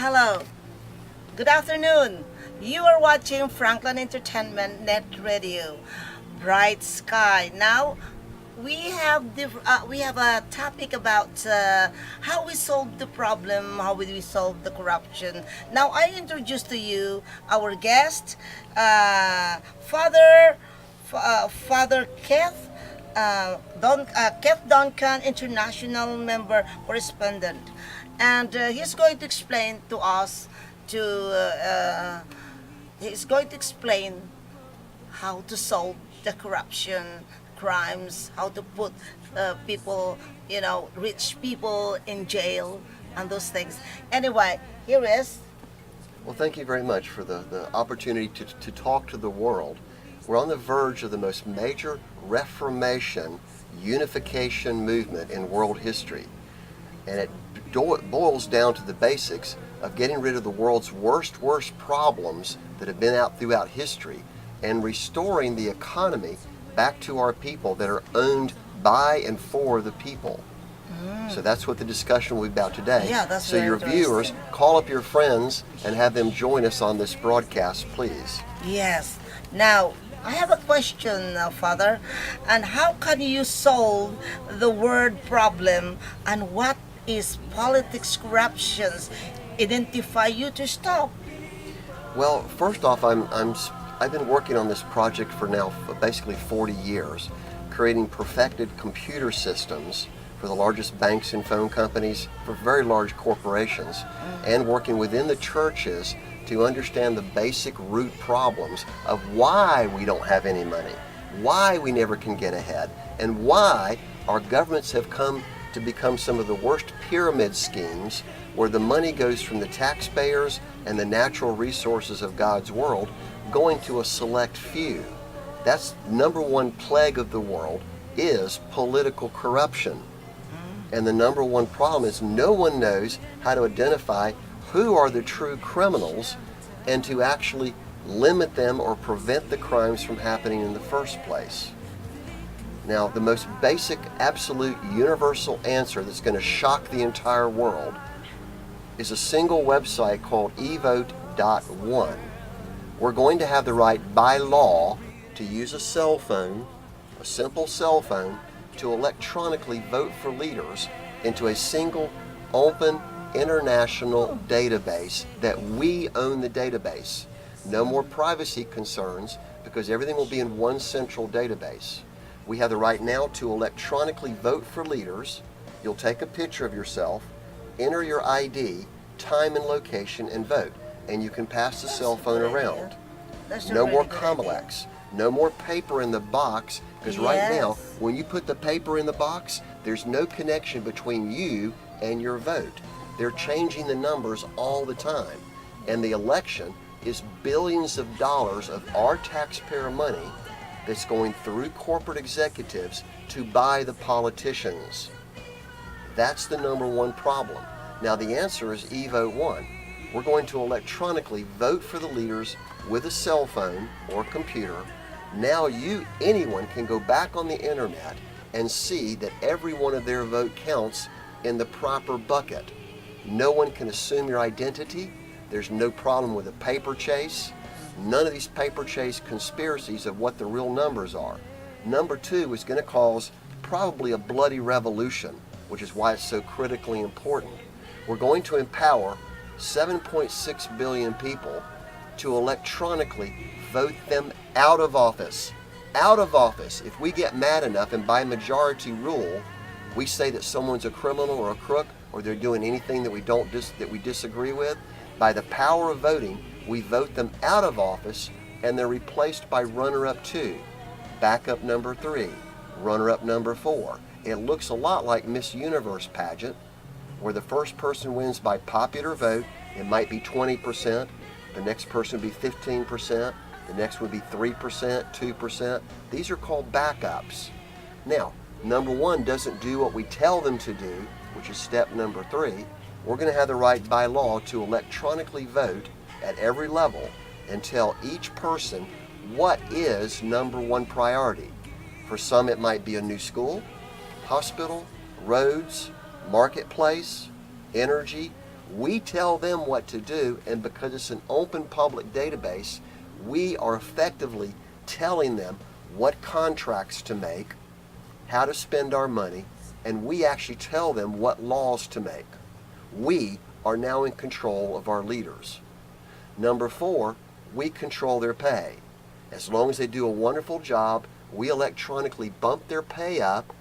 Hello, good afternoon. You are watching Franklin Entertainment Net Radio, Bright Sky. Now, we have a topic about how we solve the problem, how we solve the corruption. Now, I introduce to you our guest, Father Keith. Keith Duncan, international member correspondent, and he's going to explain to us to he's going to explain how to solve the corruption, crimes, how to put people, rich people in jail, and those things. Anyway, here is. Well, thank you very much for the opportunity to talk to the world. We're on the verge of the most major Reformation, unification movement in world history. And it boils down to the basics of getting rid of the world's worst problems that have been out throughout history and restoring the economy back to our people that are owned by and for the people. So that's what the discussion will be about today. Yeah, that's so very your interesting. viewers, call up your friends and have them join us on this broadcast, please. Yes. Now, I have a question, Father. And how can you solve the word problem, and what is politics corruptions? Identify you to stop. Well, first off, I've been working on this project for now basically 40 years, creating perfected computer systems for the largest banks and phone companies, for very large corporations, and working within the churches to understand the basic root problems of why we don't have any money, why we never can get ahead, and why our governments have come to become some of the worst pyramid schemes where the money goes from the taxpayers and the natural resources of God's world going to a select few. That's number one plague of the world is political corruption. And the number one problem is no one knows how to identify who are the true criminals and to actually limit them or prevent the crimes from happening in the first place. Now, the most basic, absolute, universal answer that's going to shock the entire world is a single website called evote.one. We're going to have the right by law to use a cell phone, a simple cell phone, to electronically vote for leaders into a single open international database that we own the database. No more privacy concerns because everything will be in one central database. We have the right now to electronically vote for leaders. You'll take a picture of yourself, enter your ID, time and location, and vote. And you can pass the cell phone around. No more Comilex. No more paper in the box, because right now, when you put the paper in the box, there's no connection between you and your vote. They're changing the numbers all the time. And the election is billions of dollars of our taxpayer money that's going through corporate executives to buy the politicians. That's the number one problem. Now the answer is eVote One. We're going to electronically vote for the leaders with a cell phone or computer. Now anyone can go back on the internet and see that every one of their vote counts in the proper bucket. No one can assume your identity. There's no problem with a paper chase. None of these paper chase conspiracies of what the real numbers are. Number two is going to cause probably a bloody revolution, which is why it's so critically important. We're going to empower 7.6 billion people to electronically vote them out of office. Out of office. If we get mad enough and by majority rule, we say that someone's a criminal or a crook or they're doing anything that we disagree with, by the power of voting, we vote them out of office and they're replaced by runner-up 2, backup number 3, runner-up number 4. It looks a lot like Miss Universe pageant, where the first person wins by popular vote. It might be 20%, the next person would be 15%, the next would be 3%, 2%. These are called backups. Now, number one doesn't do what we tell them to do, which is step number 3. We're going to have the right by law to electronically vote at every level and tell each person what is number one priority. For some it might be a new school, hospital, roads, marketplace, energy, We tell them what to do, and because it's an open public database, we are effectively telling them what contracts to make, how to spend our money, and we actually tell them what laws to make. We are now in control of our leaders. Number 4, we control their pay. As long as they do a wonderful job, we electronically bump their pay up,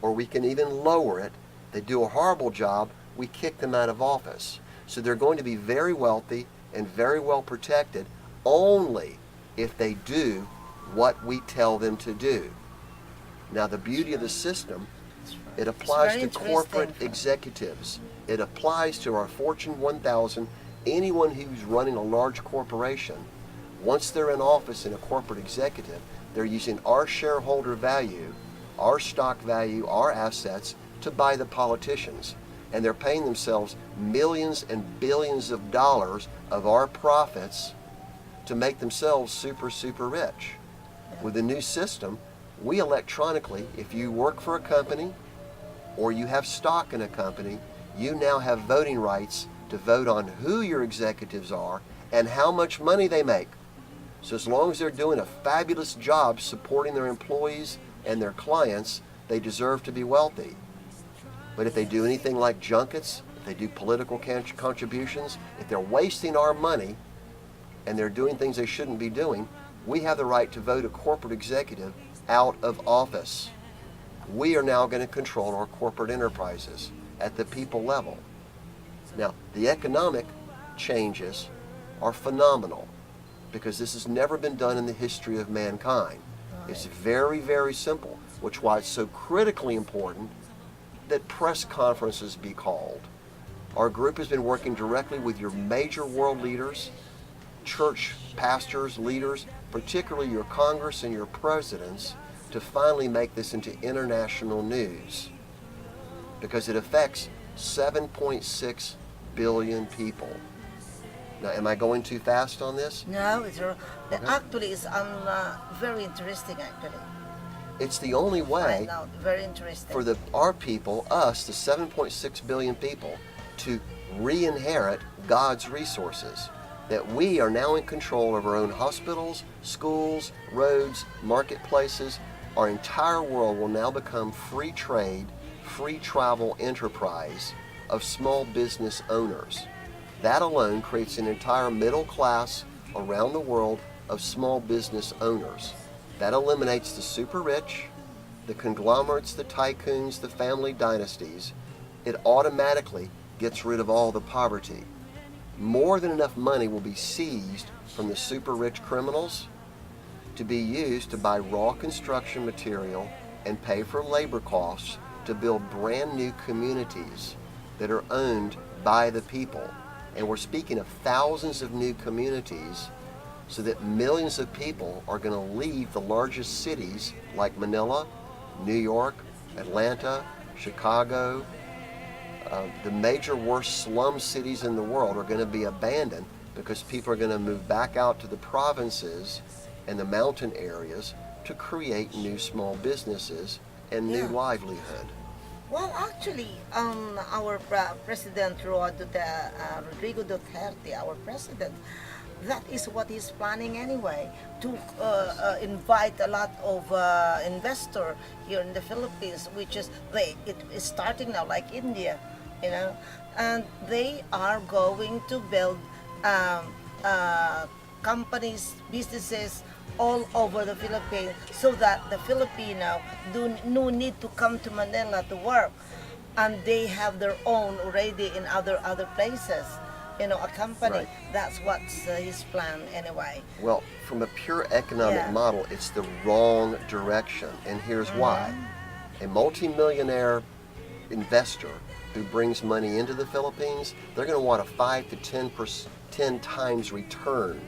or we can even lower it. They do a horrible job, we kick them out of office. So they're going to be very wealthy and very well protected only if they do what we tell them to do. Now, the beauty of the system, it applies to corporate executives. It applies to our Fortune 1000, anyone who's running a large corporation. Once they're in office in a corporate executive, they're using our shareholder value, our stock value, our assets to buy the politicians. And they're paying themselves millions and billions of dollars of our profits to make themselves super, super rich. With the new system, we electronically, if you work for a company or you have stock in a company, you now have voting rights to vote on who your executives are and how much money they make. So as long as they're doing a fabulous job supporting their employees and their clients, they deserve to be wealthy. But if they do anything like junkets, if they do political contributions, if they're wasting our money and they're doing things they shouldn't be doing, we have the right to vote a corporate executive out of office. We are now going to control our corporate enterprises at the people level. Now, the economic changes are phenomenal because this has never been done in the history of mankind. It's very, very simple, which is why it's so critically important that press conferences be called. Our group has been working directly with your major world leaders, church pastors, leaders, particularly your Congress and your presidents, to finally make this into international news because it affects 7.6 billion people. Now, am I going too fast on this? No, actually it's very interesting actually. It's the only way very interesting. for our people, us, the 7.6 billion people, to re-inherit God's resources. That we are now in control of our own hospitals, schools, roads, marketplaces. Our entire world will now become free trade, free travel enterprise of small business owners. That alone creates an entire middle class around the world of small business owners. That eliminates the super rich, the conglomerates, the tycoons, the family dynasties. It automatically gets rid of all the poverty. More than enough money will be seized from the super rich criminals to be used to buy raw construction material and pay for labor costs to build brand new communities that are owned by the people. And we're speaking of thousands of new communities so that millions of people are going to leave the largest cities like Manila, New York, Atlanta, Chicago. The major worst slum cities in the world are going to be abandoned because people are going to move back out to the provinces and the mountain areas to create new small businesses and new livelihood. Well, actually, our President Rodrigo Duterte, our president, that is what he's planning anyway, to invite a lot of investors here in the Philippines, which is it is starting now like India, and they are going to build companies, businesses all over the Philippines, so that the Filipino no need to come to Manila to work, and they have their own already in other places. A company. Right. That's what's his plan anyway. Well, from a pure economic model, it's the wrong direction, and here's why. A multimillionaire investor who brings money into the Philippines, they're going to want a 5 to 10 times return.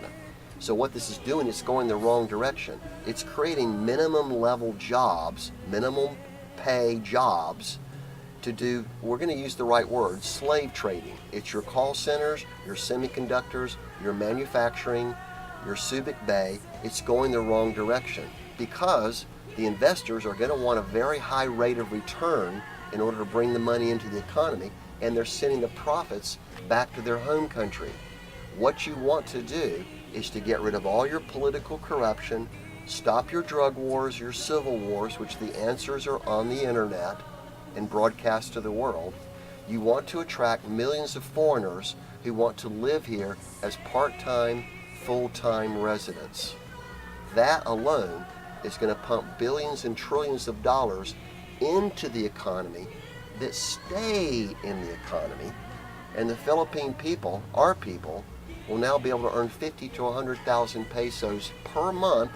So what this is doing is going the wrong direction. It's creating minimum level jobs, minimum pay jobs to do, we're going to use the right word, slave trading. It's your call centers, your semiconductors, your manufacturing, your Subic Bay. It's going the wrong direction because the investors are going to want a very high rate of return in order to bring the money into the economy, and they're sending the profits back to their home country. What you want to do is to get rid of all your political corruption, stop your drug wars, your civil wars, which the answers are on the internet and broadcast to the world. You want to attract millions of foreigners who want to live here as part-time, full-time residents. That alone is going to pump billions and trillions of dollars into the economy that stay in the economy, and the Philippine people, our people, will now be able to earn 50 to 100,000 pesos per month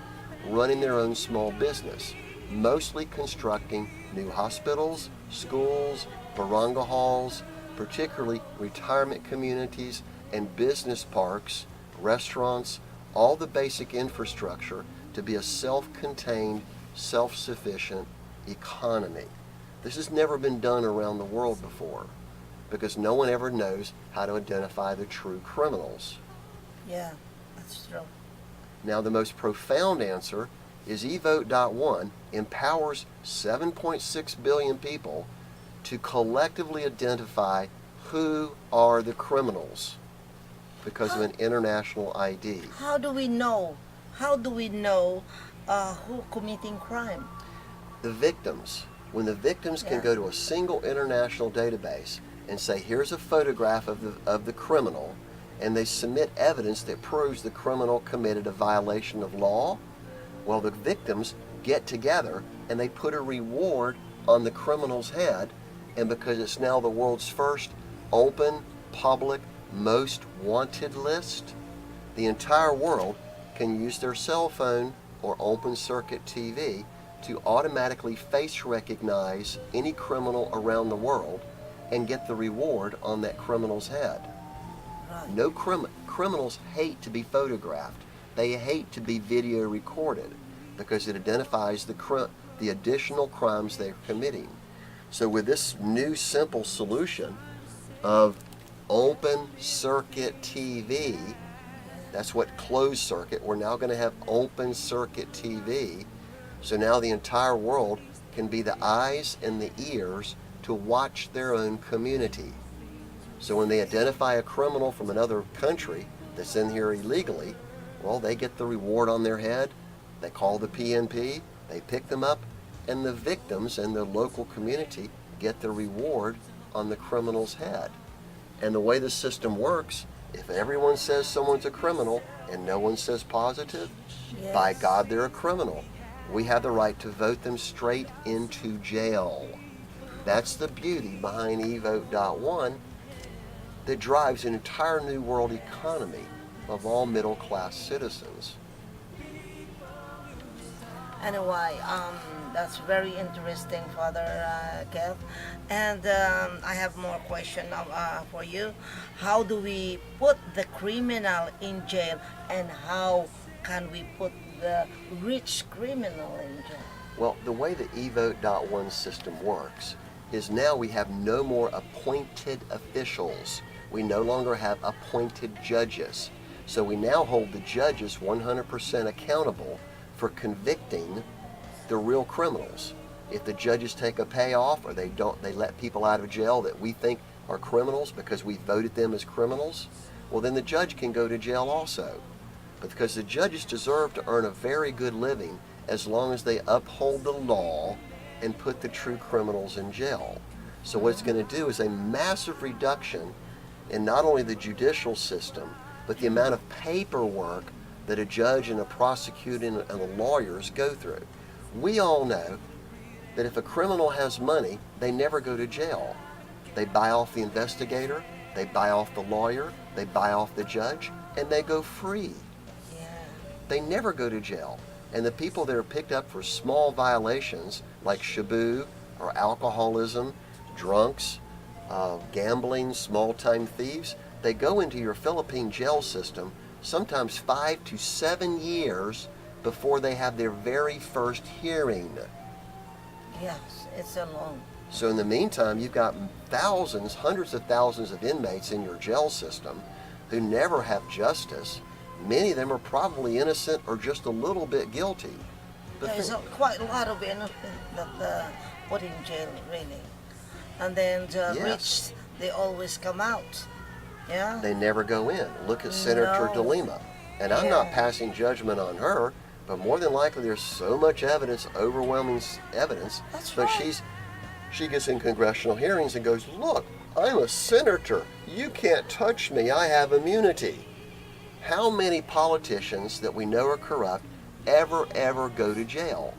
running their own small business, mostly constructing new hospitals, schools, barangay halls, particularly retirement communities and business parks, restaurants, all the basic infrastructure to be a self-contained, self-sufficient economy. This has never been done around the world before because no one ever knows how to identify the true criminals. Yeah, that's true. Now, the most profound answer is eVote.1 empowers 7.6 billion people to collectively identify who are the criminals because of an international ID. How do we know? How do we know who committing crime? The victims. When the victims can go to a single international database and say, here's a photograph of the criminal, and they submit evidence that proves the criminal committed a violation of law, well, the victims get together and they put a reward on the criminal's head, and because it's now the world's first open, public, most wanted list, the entire world can use their cell phone or open circuit TV to automatically face recognize any criminal around the world and get the reward on that criminal's head. Right. No criminals hate to be photographed. They hate to be video recorded because it identifies the additional crimes they're committing. So with this new simple solution of open circuit TV, that's what closed circuit, we're now going to have open circuit TV. So now the entire world can be the eyes and the ears to watch their own community. So when they identify a criminal from another country that's in here illegally, well, they get the reward on their head. They call the PNP, they pick them up, and the victims and the local community get the reward on the criminal's head. And the way the system works, if everyone says someone's a criminal and no one says positive, Yes. by God, they're a criminal. We have the right to vote them straight into jail. That's the beauty behind eVote.1 that drives an entire new world economy of all middle-class citizens. Anyway, that's very interesting, Father Kev. And I have more question for you. How do we put the criminal in jail, and how can we put the rich criminal in jail? Well, the way the eVote.1 system works is now we have no more appointed officials. We no longer have appointed judges. So we now hold the judges 100% accountable for convicting the real criminals. If the judges take a payoff or they let people out of jail that we think are criminals because we voted them as criminals, well, then the judge can go to jail also. But because the judges deserve to earn a very good living as long as they uphold the law and put the true criminals in jail. So what it's going to do is a massive reduction in not only the judicial system, but the amount of paperwork that a judge and a prosecutor and the lawyers go through. We all know that if a criminal has money, they never go to jail. They buy off the investigator, they buy off the lawyer, they buy off the judge, and they go free. Yeah. They never go to jail. And the people that are picked up for small violations like shabu or alcoholism, drunks, gambling, small-time thieves, they go into your Philippine jail system sometimes 5 to 7 years before they have their very first hearing. Yes, it's a long. So in the meantime, you've got thousands, hundreds of thousands of inmates in your jail system who never have justice. Many of them are probably innocent or just a little bit guilty. But There's quite a lot of innocent that put in jail, really. And then the Yes. They always come out. Yeah. They never go in. Look at Senator No. DeLima. And I'm not Yeah. passing judgment on her, but more than likely there's so much evidence, overwhelming evidence, That's but right. she gets in congressional hearings and goes, look, I'm a senator. You can't touch me. I have immunity. How many politicians that we know are corrupt ever go to jail?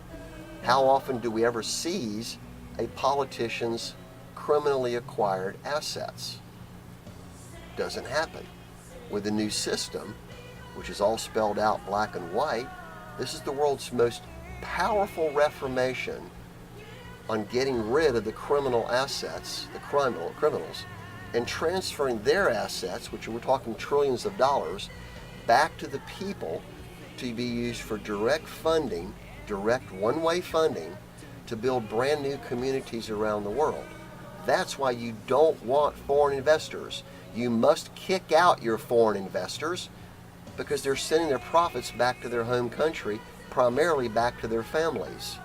How often do we ever seize a politician's criminally acquired assets? Doesn't happen. With the new system, which is all spelled out black and white, this is the world's most powerful reformation on getting rid of the criminal assets, the criminals, and transferring their assets, which we're talking trillions of dollars, back to the people to be used for direct funding, direct one-way funding, to build brand new communities around the world. That's why you don't want foreign investors. You must kick out your foreign investors because they're sending their profits back to their home country, primarily back to their families.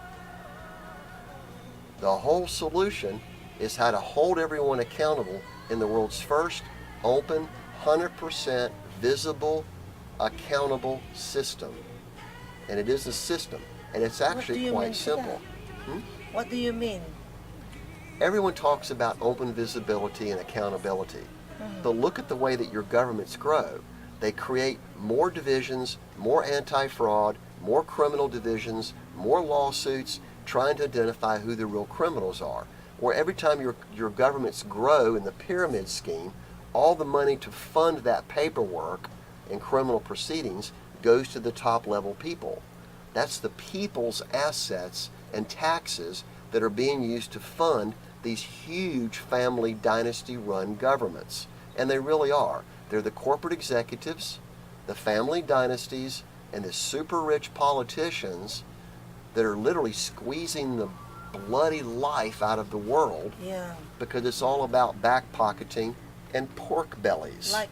The whole solution is how to hold everyone accountable in the world's first open, 100% visible, accountable system. And it is a system, and it's actually quite simple. What do you mean? Everyone talks about open visibility and accountability, but look at the way that your governments grow. They create more divisions, more anti-fraud, more criminal divisions, more lawsuits, trying to identify who the real criminals are. Where every time your governments grow in the pyramid scheme, all the money to fund that paperwork and criminal proceedings goes to the top level people. That's the people's assets and taxes that are being used to fund these huge family dynasty run governments. And they really are. They're the corporate executives, the family dynasties, and the super rich politicians that are literally squeezing the bloody life out of the world. Yeah. Because it's all about back pocketing and pork bellies. Like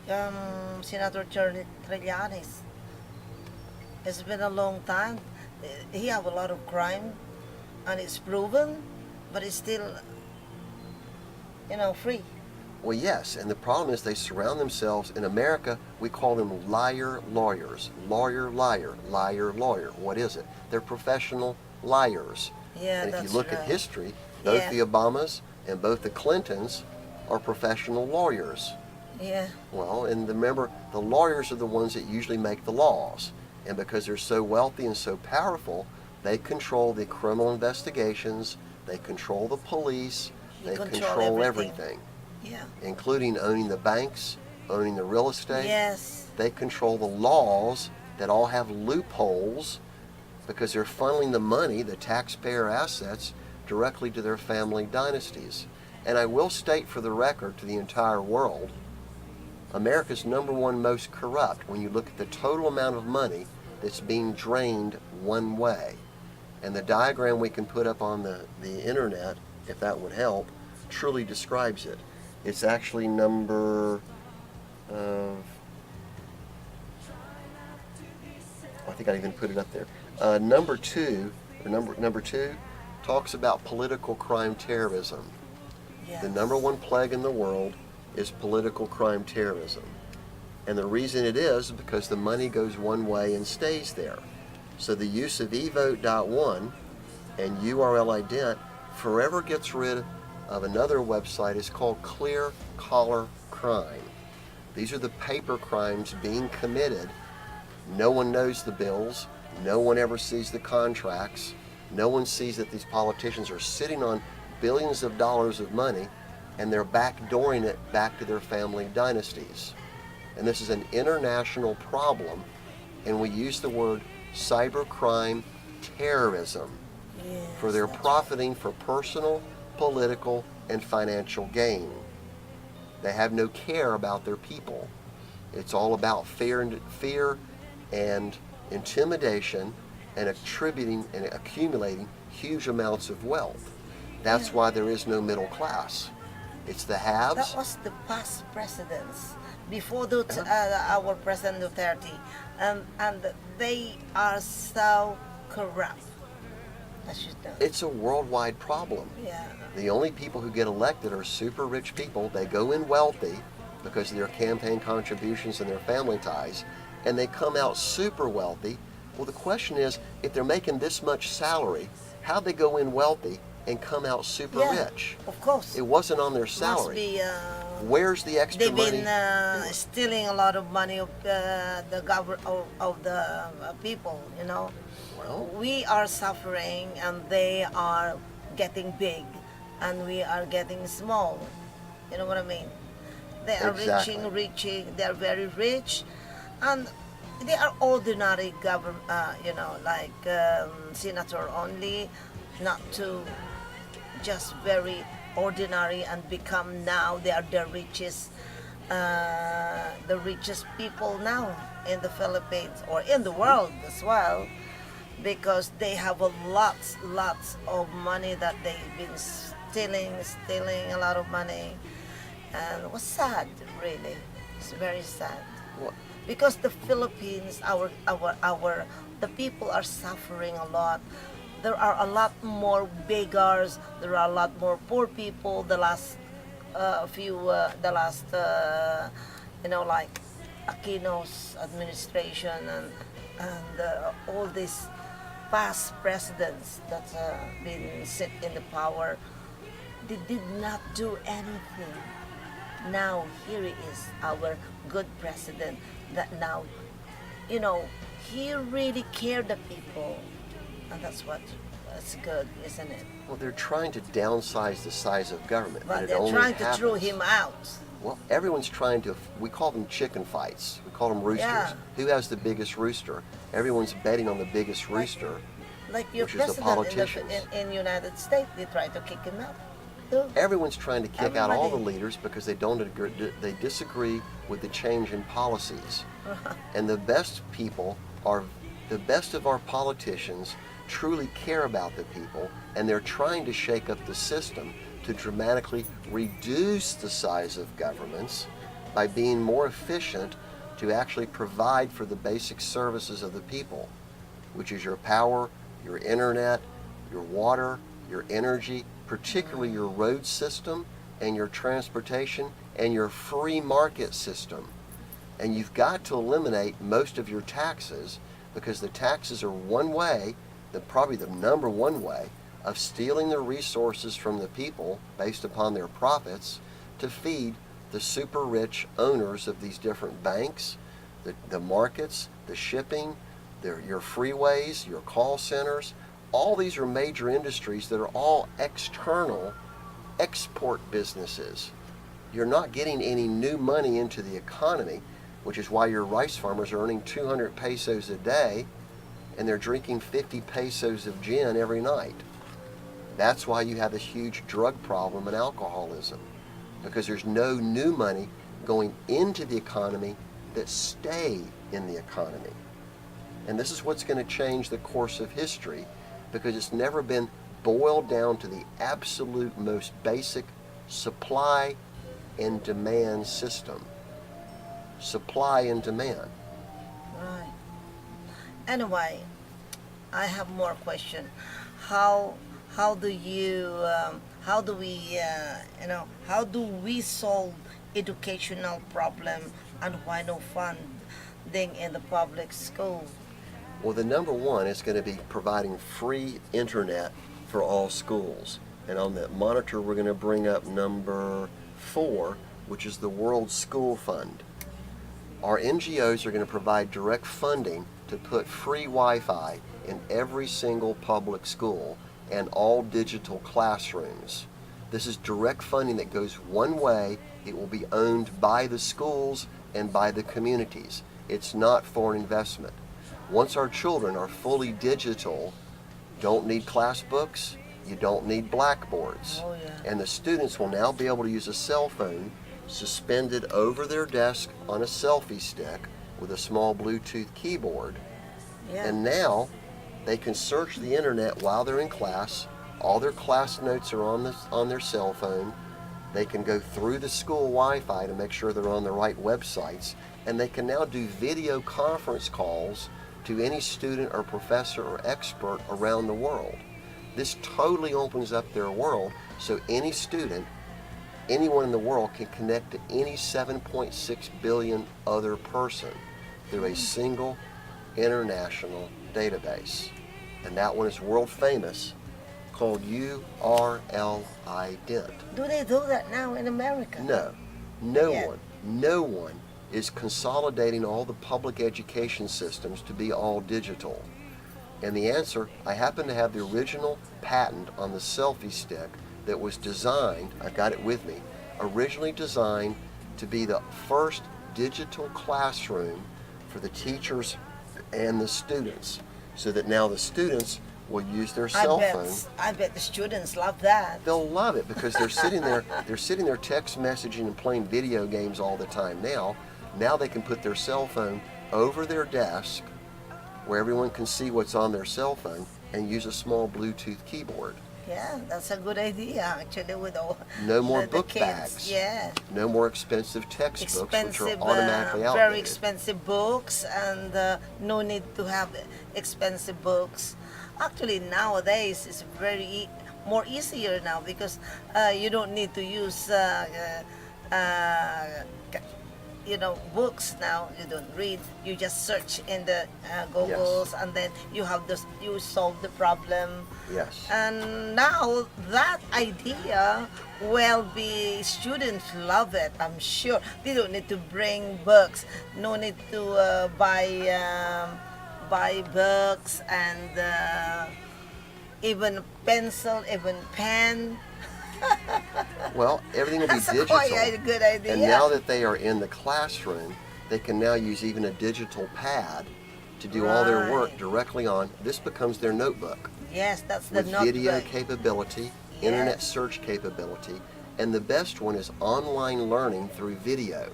Senator Trillanes. It's been a long time. He have a lot of crime, and it's proven, but it's still, free. Well, yes, and the problem is they surround themselves. In America, we call them liar lawyers. Lawyer, liar, liar, lawyer. What is it? They're professional liars. Yeah, And if that's you look right. at history, both Yeah. the Obamas and both the Clintons are professional lawyers. Yeah. Well, and remember, the lawyers are the ones that usually make the laws. And because they're so wealthy and so powerful, they control the criminal investigations, they control the police, They they control control everything. everything, Yeah. including owning the banks, owning the real estate. Yes. They control the laws that all have loopholes because they're funneling the money, the taxpayer assets, directly to their family dynasties. And I will state for the record to the entire world, America's number one most corrupt when you look at the total amount of money that's being drained one way. And the diagram we can put up on the internet, if that would help, truly describes it. It's actually number, I think I even put it up there. Number two talks about political crime terrorism. Yes. The number one plague in the world is political crime terrorism. And the reason it is because the money goes one way and stays there. So the use of evote.one and URL ident forever gets rid of another website. It's called Clear Collar Crime. These are the paper crimes being committed. No one knows the bills. No one ever sees the contracts. No one sees that these politicians are sitting on billions of dollars of money and they're backdooring it back to their family dynasties. And this is an international problem, and we use the word cybercrime terrorism Yes, for their that's profiting for personal, political, and financial gain. They have no care about their people. It's all about fear and intimidation and attributing and accumulating huge amounts of wealth. That's Yeah. why there is no middle class. It's the haves. That was the past presidents before our President Duterte, and they are so corrupt. I should know. It's a worldwide problem. Yeah. The only people who get elected are super rich people. They go in wealthy because of their campaign contributions and their family ties, and they come out super wealthy. Well, the question is, if they're making this much salary, how'd they go in wealthy and come out super Yeah, rich? of course. It wasn't on their Must salary. be. Where's the extra They've money? been stealing a lot of money of the government of the people. You know, Well, we are suffering, and they are getting big, and we are getting small. You know what I mean? They are Exactly. reaching. They are very rich, and they are ordinary government. You know, like senator only, not to just very ordinary and become now they are the richest people now in the Philippines or in the world as well, because they have a lots of money that they've been stealing a lot of money, and it was sad, really. It's very sad well, because the Philippines, the people are suffering a lot. There are a lot more beggars. There are a lot more poor people. The last you know, like Aquino's administration and all these past presidents that been sit in the power, they did not do anything. Now here is our good president that now, you know, he really cared the people, and that's good, isn't it? well, they're trying to downsize the size of government, But and it they're only trying to throw happens. him out. Well, everyone's trying to. We call them chicken fights. We call them roosters. Yeah. Who has the biggest rooster? Everyone's betting on the biggest rooster. Like your Which is the president politicians. in United States, they try to kick him out too. Everyone's trying to kick out all the Everybody. leaders because they don't agree. They disagree with the change in policies. And the best people are the best of our politicians. Truly care about the people, and they're trying to shake up the system to dramatically reduce the size of governments by being more efficient to actually provide for the basic services of the people, which is your power, your internet, your water, your energy, particularly your road system and your transportation and your free market system. And you've got to eliminate most of your taxes, because the taxes are one way, probably the number one way, of stealing the resources from the people based upon their profits to feed the super rich owners of these different banks, the markets, the shipping, your freeways, your call centers. All these are major industries that are all external export businesses. You're not getting any new money into the economy, which is why your rice farmers are earning 200 pesos a day and they're drinking 50 pesos of gin every night. That's why you have a huge drug problem and alcoholism, because there's no new money going into the economy that stay in the economy. And this is what's going to change the course of history, because it's never been boiled down to the absolute most basic supply and demand system. Supply and demand. Right. Anyway, I have more question. How do we solve educational problem, and why no funding in the public school? Well, the number one is going to be providing free internet for all schools. And on that monitor, we're going to bring up number 4, which is the World School Fund. Our NGOs are going to provide direct funding to put free Wi-Fi in every single public school and all digital classrooms. This is direct funding that goes one way. It will be owned by the schools and by the communities. It's not foreign investment. Once our children are fully digital, don't need class books, you don't need blackboards. Oh, yeah. And the students will now be able to use a cell phone suspended over their desk on a selfie stick with a small Bluetooth keyboard. Yeah. And now they can search the internet while they're in class. All their class notes are on their cell phone. They can go through the school Wi-Fi to make sure they're on the right websites. And they can now do video conference calls to any student or professor or expert around the world. This totally opens up their world so any student, anyone in the world can connect to any 7.6 billion other person through a single international database. And that one is world famous, called URL Ident. Do they do that now in America? No, no one is consolidating all the public education systems to be all digital. And the answer, I happen to have the original patent on the selfie stick that was designed, I've got it with me, originally designed to be the first digital classroom for the teachers and the students, so that now the students will use their cell phone. I bet the students love that. They'll love it because they're sitting there text messaging and playing video games all the time now. Now they can put their cell phone over their desk where everyone can see what's on their cell phone and use a small Bluetooth keyboard. Yeah, that's a good idea actually with all No more the book kids. bags. Yeah. No more expensive textbooks which are Expensive, automatically outdated. very expensive books, and no need to have expensive books. Actually, nowadays it's more easier now because you don't need to use books now. You don't read. You just search in the Googles, and then you solve the problem. Yes. And now that idea will be, students love it, I'm sure. They don't need to bring books. No need to buy books and even pencil, even pen. Well, everything will be That's digital. quite a good idea. And now that they are in the classroom, they can now use even a digital pad to do all their work Right. directly on. This becomes their notebook Yes, that's the with video notebook. capability, internet search capability, and the best one is online learning through video.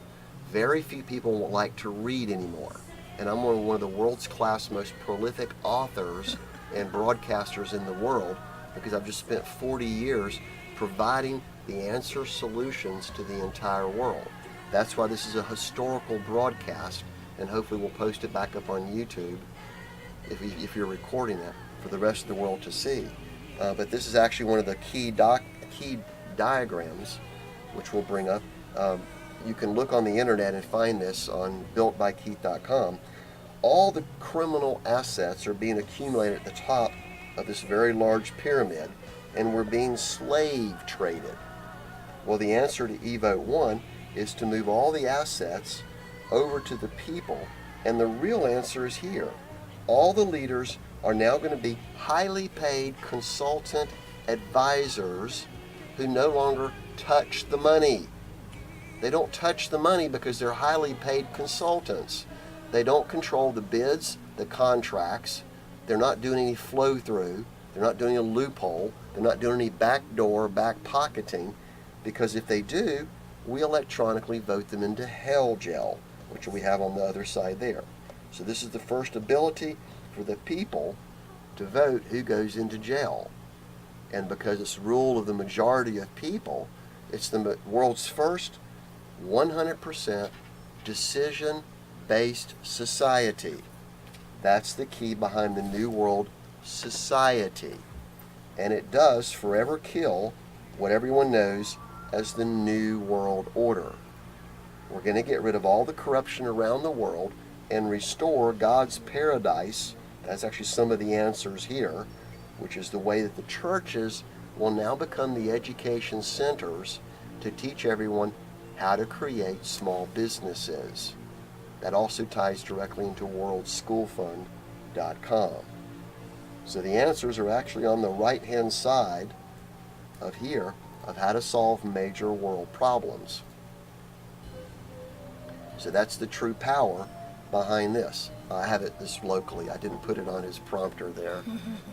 Very few people will like to read anymore. And I'm one of the world's class most prolific authors and broadcasters in the world because I've just spent 40 years providing the answer solutions to the entire world. That's why this is a historical broadcast, and hopefully we'll post it back up on YouTube if you're recording it for the rest of the world to see. But this is actually one of the key diagrams, which we'll bring up. You can look on the internet and find this on builtbykeith.com. All the criminal assets are being accumulated at the top of this very large pyramid, and we're being slave traded. Well, the answer to eVote 1 is to move all the assets over to the people, and the real answer is here. All the leaders are now going to be highly paid consultant advisors who no longer touch the money. They don't touch the money because they're highly paid consultants. They don't control the bids, the contracts. They're not doing any flow through. They're not doing a loophole. They're not doing any backdoor, back pocketing, because if they do, we electronically vote them into hell jail, which we have on the other side there. So this is the first ability for the people to vote who goes into jail. And because it's rule of the majority of people, it's the world's first 100% decision-based society. That's the key behind the New World Society. And it does forever kill what everyone knows as the New World Order. We're going to get rid of all the corruption around the world and restore God's paradise. That's actually some of the answers here, which is the way that the churches will now become the education centers to teach everyone how to create small businesses. That also ties directly into worldschoolfund.com. So the answers are actually on the right-hand side of here of how to solve major world problems. So that's the true power behind this. I have this locally. I didn't put it on his prompter there.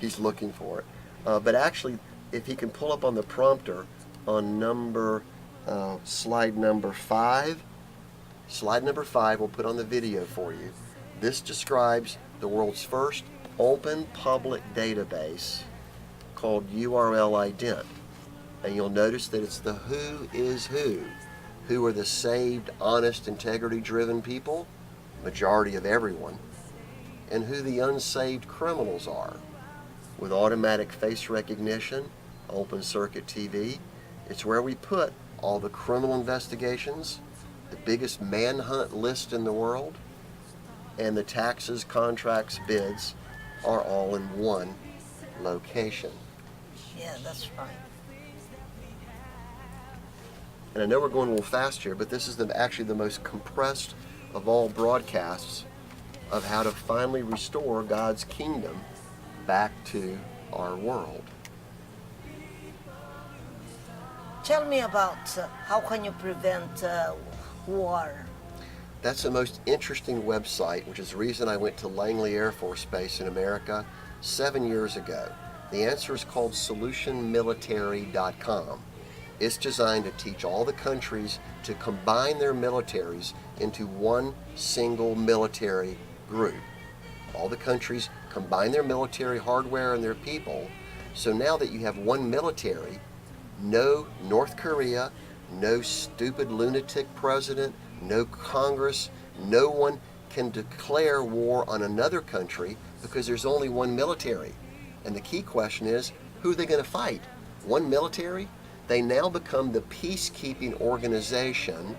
He's looking for it. But actually, if he can pull up on the prompter on slide number 5, we'll put on the video for you. This describes the world's first open public database called URL Ident. And you'll notice that it's the who is who. Who are the saved, honest, integrity-driven people? Majority of everyone. And who the unsaved criminals are. with automatic face recognition, open circuit TV. It's where we put all the criminal investigations, the biggest manhunt list in the world, and the taxes, contracts, bids are all in one location. Yeah, that's right. And I know we're going a little fast here, but this is actually the most compressed of all broadcasts of how to finally restore God's kingdom back to our world. Tell me about how can you prevent war? That's the most interesting website, which is the reason I went to Langley Air Force Base in America 7 years ago. The answer is called solutionmilitary.com. It's designed to teach all the countries to combine their militaries into one single military group. All the countries combine their military hardware and their people, so now that you have one military, no North Korea, no stupid lunatic president, no Congress, no one can declare war on another country because there's only one military. And the key question is, who are they going to fight? One military? They now become the peacekeeping organization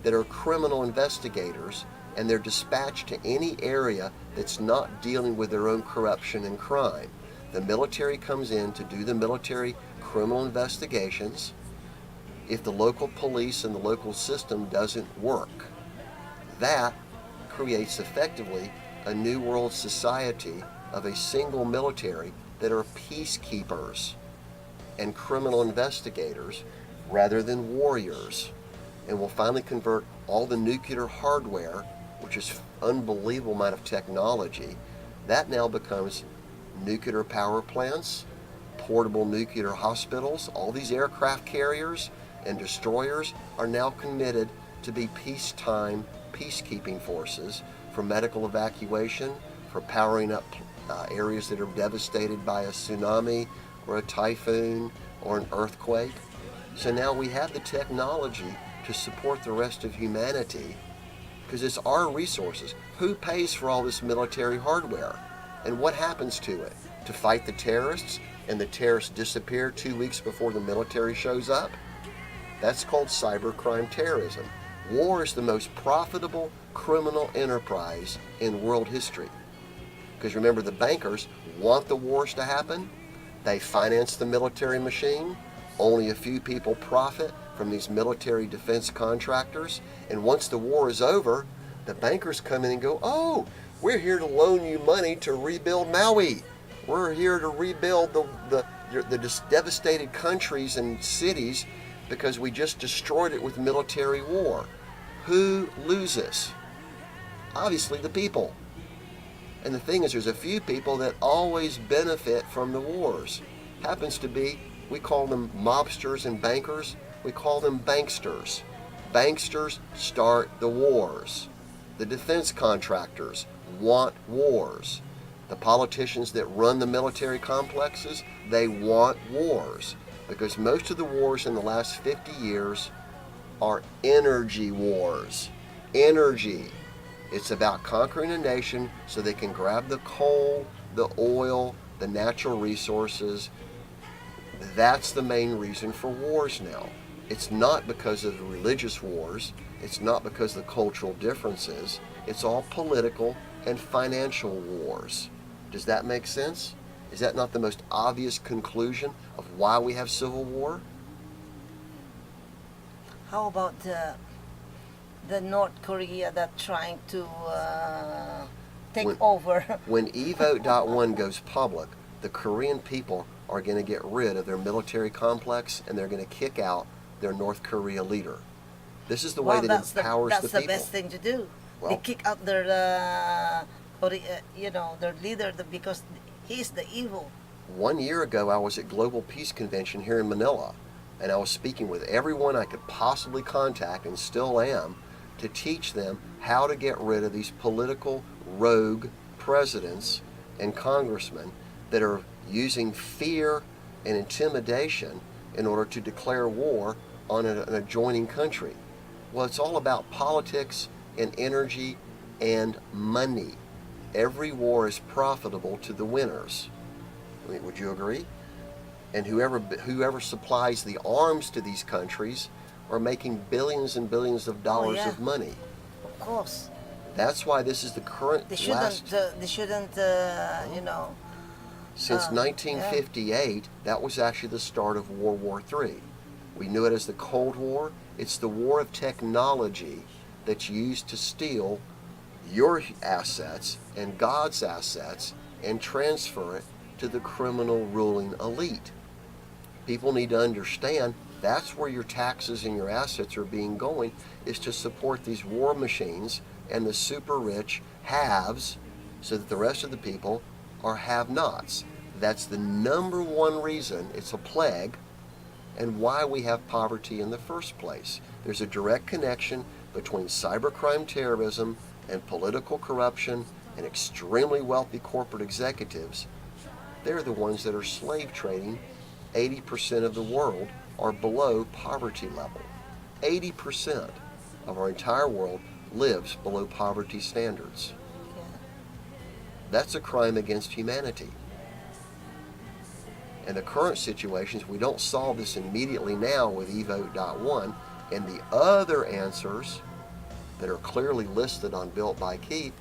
that are criminal investigators, and they're dispatched to any area that's not dealing with their own corruption and crime. The military comes in to do the military criminal investigations if the local police and the local system doesn't work. That creates effectively a new world society of a single military that are peacekeepers and criminal investigators rather than warriors. And will finally convert all the nuclear hardware, which is unbelievable amount of technology, that now becomes nuclear power plants, portable nuclear hospitals. All these aircraft carriers and destroyers are now committed to be peacetime peacekeeping forces for medical evacuation, for powering up areas that are devastated by a tsunami or a typhoon or an earthquake. So now we have the technology to support the rest of humanity because it's our resources. Who pays for all this military hardware? And what happens to it? To fight the terrorists, and the terrorists disappear 2 weeks before the military shows up? That's called cybercrime terrorism. War is the most profitable criminal enterprise in world history. Because remember, the bankers want the wars to happen. They finance the military machine. Only a few people profit from these military defense contractors. And once the war is over, the bankers come in and go, oh, we're here to loan you money to rebuild Maui. We're here to rebuild the devastated countries and cities because we just destroyed it with military war. Who loses? Obviously the people. And the thing is, there's a few people that always benefit from the wars. Happens to be, we call them mobsters and bankers, we call them banksters. Banksters start the wars. The defense contractors want wars. The politicians that run the military complexes, they want wars. Because most of the wars in the last 50 years are energy wars. Energy. It's about conquering a nation so they can grab the coal, the oil, the natural resources. That's the main reason for wars now. It's not because of the religious wars. It's not because of the cultural differences. It's all political and financial wars. Does that make sense? Is that not the most obvious conclusion of why we have civil war? How about the North Korea that trying to take over? When evote.1 goes public, the Korean people are going to get rid of their military complex and they're going to kick out their North Korea leader. This is the way that empowers the people. That's the best thing to do. Well, they kick out their, their leader because he's the evil. 1 year ago, I was at Global Peace Convention here in Manila, and I was speaking with everyone I could possibly contact, and still am, to teach them how to get rid of these political rogue presidents and congressmen that are using fear and intimidation in order to declare war on an adjoining country. Well, it's all about politics and energy and money. Every war is profitable to the winners. I mean, would you agree? And whoever supplies the arms to these countries are making billions and billions of Oh dollars yeah, of money. of course. That's why this is the current They last. shouldn't. They shouldn't. Since Yeah. 1958, that was actually the start of World War III. We knew it as the Cold War. It's the war of technology that's used to steal your assets and God's assets and transfer it to the criminal ruling elite. People need to understand that's where your taxes and your assets are being going, is to support these war machines and the super rich haves so that the rest of the people are have-nots. That's the number one reason it's a plague and why we have poverty in the first place. There's a direct connection between cybercrime terrorism and political corruption and extremely wealthy corporate executives. They're the ones that are slave trading. 80% of the world are below poverty level. 80% of our entire world lives below poverty standards. Yeah. That's a crime against humanity. And the current situations, we don't solve this immediately now with eVote.1, and the other answers that are clearly listed on Built by Keith,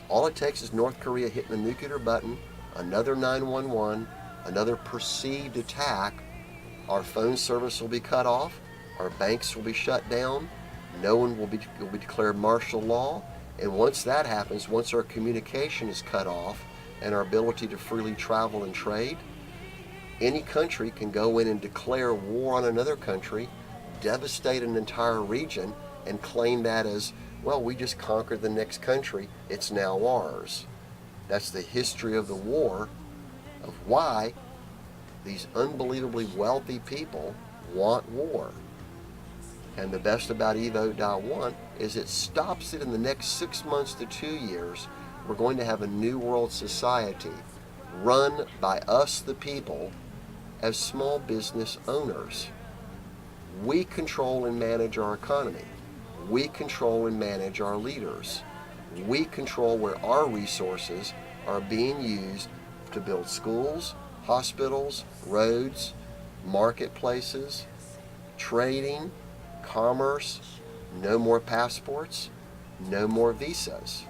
all it takes is North Korea hitting the nuclear button, another 911, another perceived attack, our phone service will be cut off, our banks will be shut down, no one will be declared martial law, and once that happens, once our communication is cut off and our ability to freely travel and trade, any country can go in and declare war on another country, devastate an entire region, and claim that as, well, we just conquered the next country, it's now ours. That's the history of the war, of why these unbelievably wealthy people want war. And the best about eVote.1 is it stops it in the next 6 months to 2 years. We're going to have a new world society run by us, the people, as small business owners. We control and manage our economy. We control and manage our leaders. We control where our resources are being used to build schools, hospitals, roads, marketplaces, trading, commerce, no more passports, no more visas.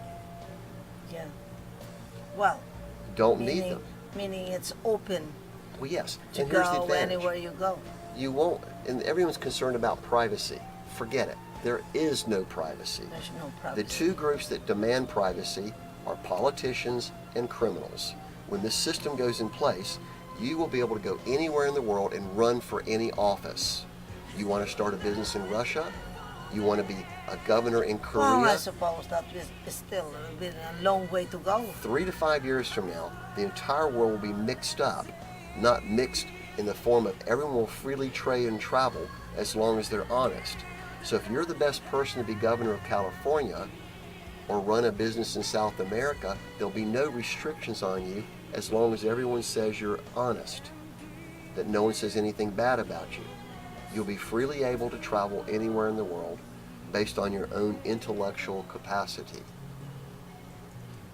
Yeah. Well, Don't need them. meaning it's open Well, yes, to and here's the go advantage. anywhere you go. You won't, and everyone's concerned about privacy. Forget it. There is no privacy. There's no The privacy. two groups that demand privacy are politicians and criminals. When this system goes in place, you will be able to go anywhere in the world and run for any office. You want to start a business in Russia? You want to be a governor in Korea? Well, I suppose that is still a long way to go. 3 to 5 years from now, the entire world will be mixed up, not mixed in the form of everyone will freely trade and travel as long as they're honest. So if you're the best person to be governor of California or run a business in South America, there'll be no restrictions on you as long as everyone says you're honest, that no one says anything bad about you. You'll be freely able to travel anywhere in the world based on your own intellectual capacity.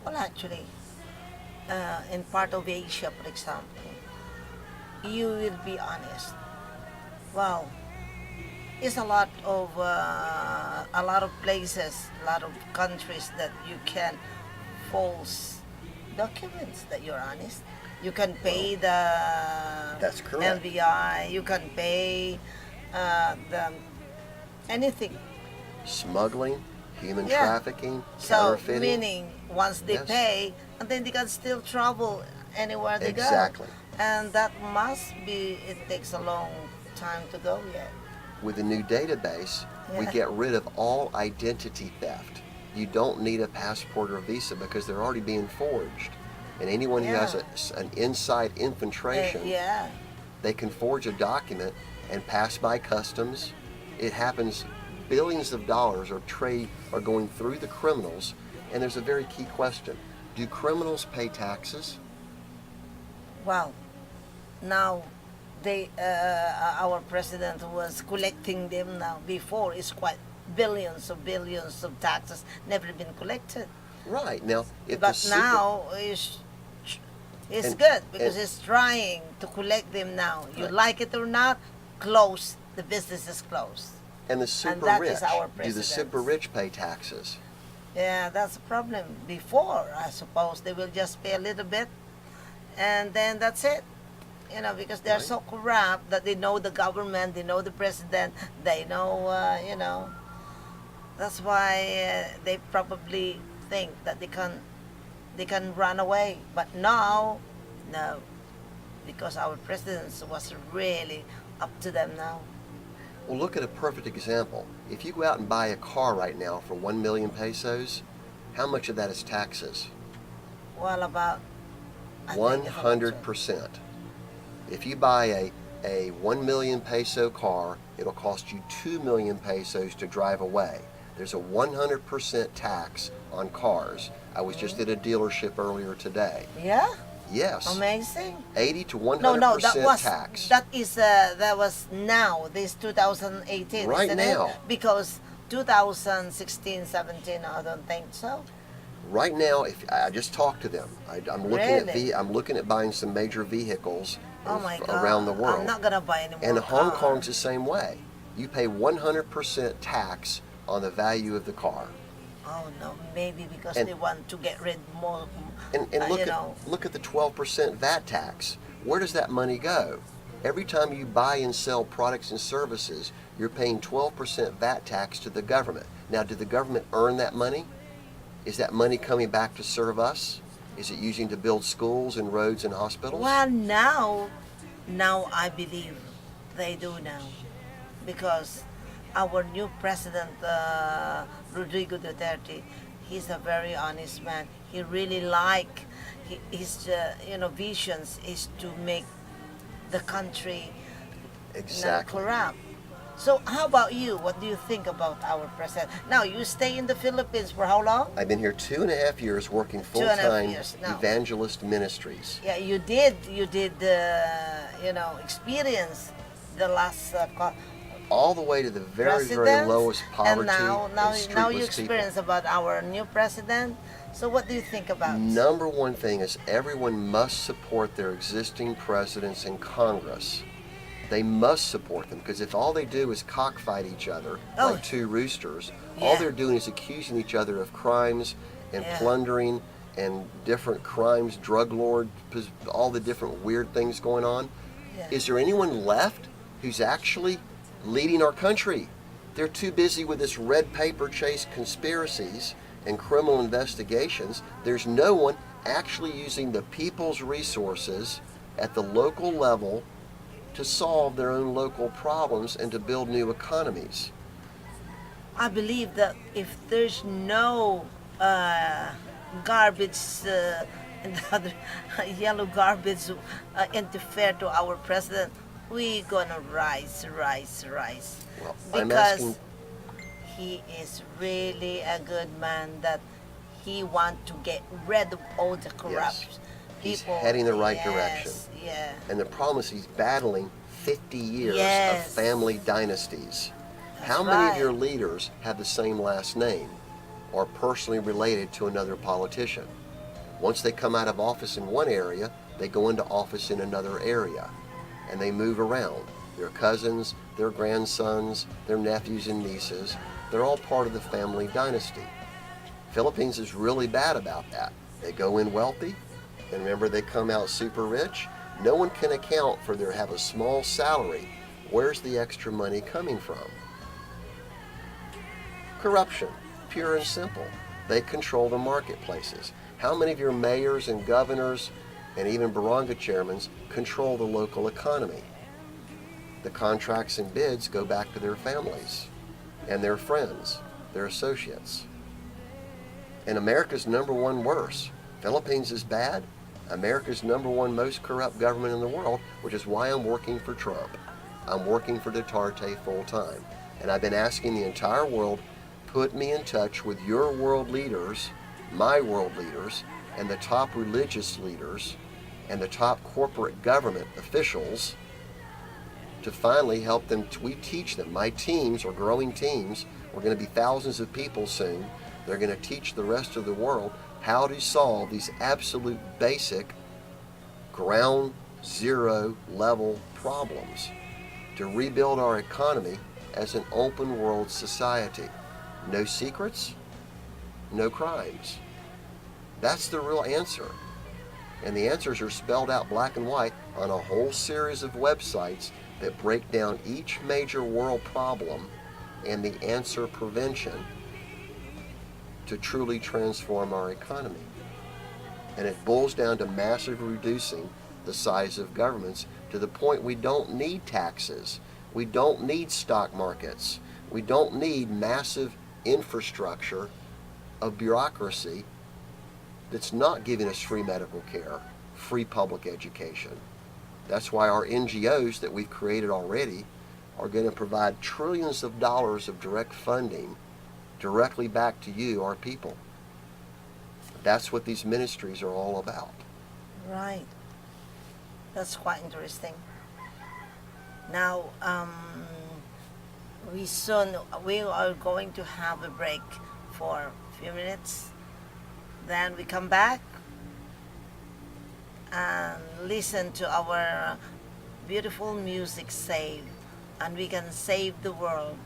Well, actually, in part of Asia, for example, you will be honest. Well, it's a lot of places, a lot of countries that you can false documents that you're honest. You can pay the That's correct. NVI. You can pay the anything. Smuggling, human Yeah. trafficking, So counterfeiting. meaning once they Yes. pay, and then they can still travel anywhere they Exactly. go. And that must be. It takes a long time to go yet. With the new database, we Yeah. get rid of all identity theft. You don't need a passport or a visa because they're already being forged. And anyone who has an inside infiltration, Yeah. they can forge a document and pass by customs. It happens. Billions of dollars are going through the criminals. And there's a very key question. Do criminals pay taxes? Well, now our president was collecting them now. Before it's quite billions of taxes never been collected. Right. Now, if But the now is It's And- good because and- it's trying to collect them now. You Right. like it or not, close. The business is closed. And the super that rich, is our do the president. super rich pay taxes? Yeah, that's a problem. Before, I suppose they will just pay a little bit, and then that's it. You know, because they're Right. so corrupt that they know the government, they know the president, they know, you know. That's why they probably think that they can run away. But now, no, because our president was really up to them now. Well, look at a perfect example. If you go out and buy a car right now for 1 million pesos, how much of that is taxes? Well, about I think it's about 100%. If you buy a 1 million peso car, it'll cost you 2 million pesos to drive away. There's a 100% tax on cars. I was just at a dealership earlier today. Yeah, Yes, amazing. 80 to 100% No, tax. that was now this 2018, Right isn't now. it? Because 2016, 17, I don't think so. Right now, if I just talked to them, I'm looking Really? I'm looking at buying some major vehicles Oh my God! around the world. I'm not gonna buy any more. And Hong car. Kong's the same way. You pay 100% tax on the value of the car. Oh no, maybe because And- they want to get rid more. And you know. look at the 12% VAT tax. Where does that money go? Every time you buy and sell products and services, you're paying 12% VAT tax to the government. Now, did the government earn that money? Is that money coming back to serve us? Is it using to build schools and roads and hospitals? Well, now I believe they do now, because our new president, Rodrigo Duterte, he's a very honest man. He really his visions is to make the country not Exactly. corrupt. So how about you? What do you think about our president? Now you stay in the Philippines for how long? I've been here 2.5 years working 2.5 full-time years now. evangelist ministries. Yeah, you did experience the last All the way to the very, very president, lowest poverty and now and now you streetless experience about our new president. So what do you think about? Number one thing is everyone must support their existing presidents in Congress. They must support them, because if all they do is cockfight each other Oh. like two roosters, all Yeah. they're doing is accusing each other of crimes and Yeah. plundering and different crimes, drug lord, all the different weird things going on. Yeah. Is there anyone left who's actually leading our country? They're too busy with this red paper chase conspiracies and criminal investigations. There's no one actually using the people's resources at the local level to solve their own local problems and to build new economies. I believe that if there's no garbage, another yellow garbage interfere to our president, we gonna rise. Well, I'm Because asking, he is really a good man that he want to get rid of all the corrupt He's people. heading the right Yes, direction. Yeah. and the problem is he's battling 50 years Yes. of family dynasties. How That's many of right. your leaders have the same last name or personally related to another politician? Once they come out of office in one area, they go into office in another area, and they move around. Their cousins, their grandsons, their nephews and nieces, they're all part of the family dynasty. Philippines is really bad about that. They go in wealthy, and remember, they come out super rich. No one can account for their have a small salary. Where's the extra money coming from? Corruption, pure and simple. They control the marketplaces. How many of your mayors and governors and even barangay chairmen control the local economy? The contracts and bids go back to their families and their friends, their associates. And America's number one worse. Philippines is bad. America's number one most corrupt government in the world, which is why I'm working for Trump. I'm working for Duterte full time. And I've been asking the entire world, put me in touch with your world leaders, my world leaders, and the top religious leaders, and the top corporate government officials to finally help them. We teach them. My teams are growing teams. We're going to be thousands of people soon. They're going to teach the rest of the world how to solve these absolute basic ground zero level problems to rebuild our economy as an open world society. No secrets, no crimes. That's the real answer. And the answers are spelled out black and white on a whole series of websites that break down each major world problem and the answer prevention to truly transform our economy. And it boils down to massively reducing the size of governments to the point we don't need taxes. We don't need stock markets. We don't need massive infrastructure of bureaucracy that's not giving us free medical care, free public education. That's why our NGOs that we've created already are going to provide trillions of dollars of direct funding directly back to you, our people. That's what these ministries are all about. Right. That's quite interesting. Now, we are going to have a break for a few minutes. Then we come back and listen to our beautiful music save, and we can save the world.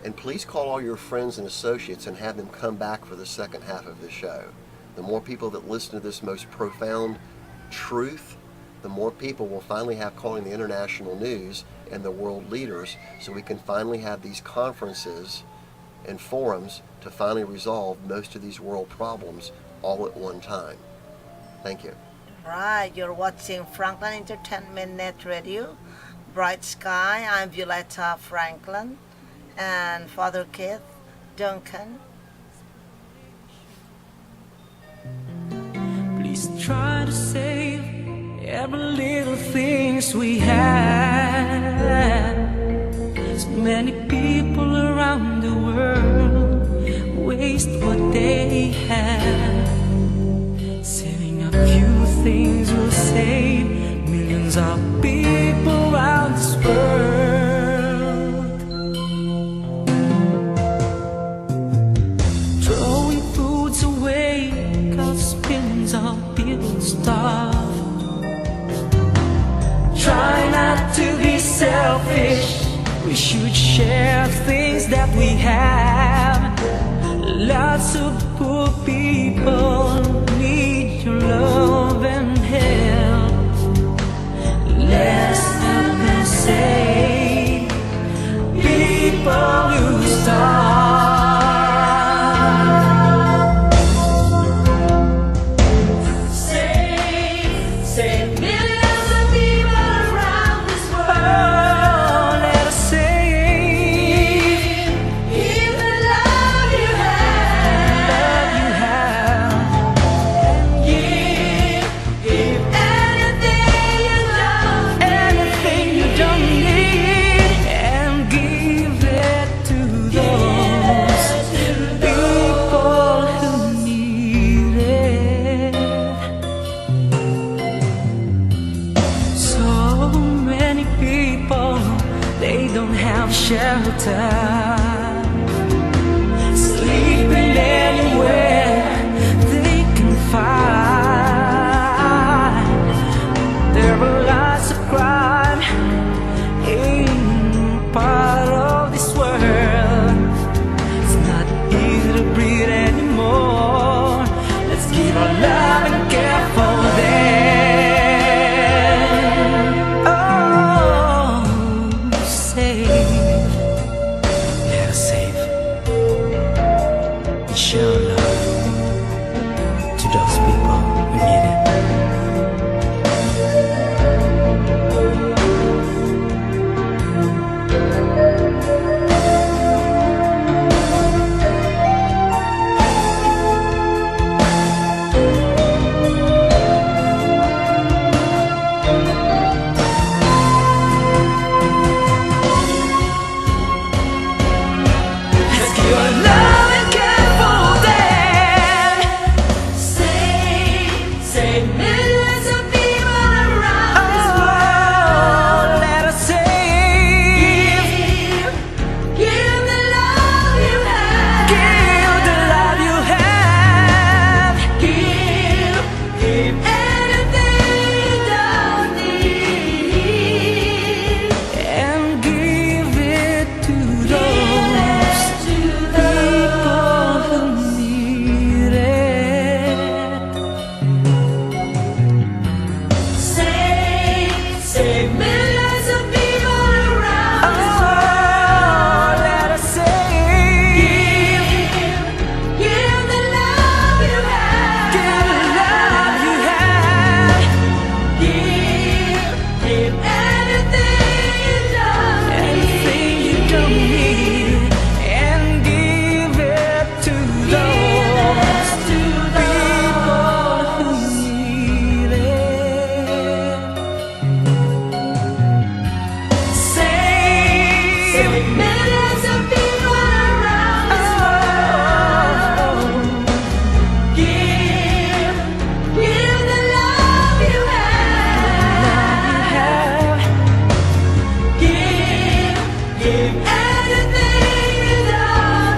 And please call all your friends and associates and have them come back for the second half of the show. The more people that listen to this most profound truth, the more people will finally have calling the international news and the world leaders, so we can finally have these conferences and forums to finally resolve most of these world problems all at one time. Thank you. Right, you're watching Franklin Entertainment Net Radio, Bright Sky. I'm Violetta Franklin and Father Keith Duncan. Please try to save every little things we have. So many people around the world waste what they have. Saving a few things will save millions of people around this world. Throwing foods away cause millions of people starve. Try not to be selfish. We should share things that we have. Lots of poor people need your love and help. Let's help and save people who starve. Save millions of people around this world. Let us save even love you have, and give anything you don't need, and give it to those people who need it. So many people, they don't have shelter, sleeping anywhere they can find. There are lots of crime in part of this world. It's not easy to breathe anymore. Let's give our love and care for them. Oh, save. Let us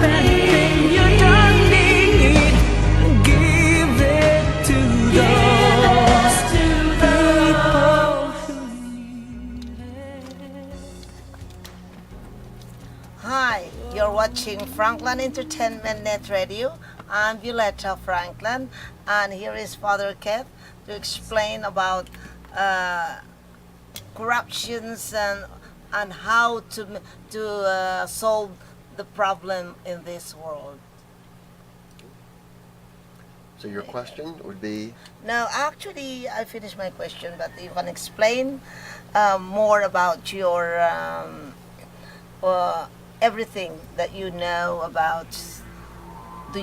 Anything you don't need, give it to those people who need it. Hi, you're watching Franklin Entertainment Net Radio. I'm Violetta Franklin, and here is Father Keith to explain about corruptions and how to solve the problem in this world. So your question would be, Now, actually, I finished my question, but you can explain more about your everything that you know about. Do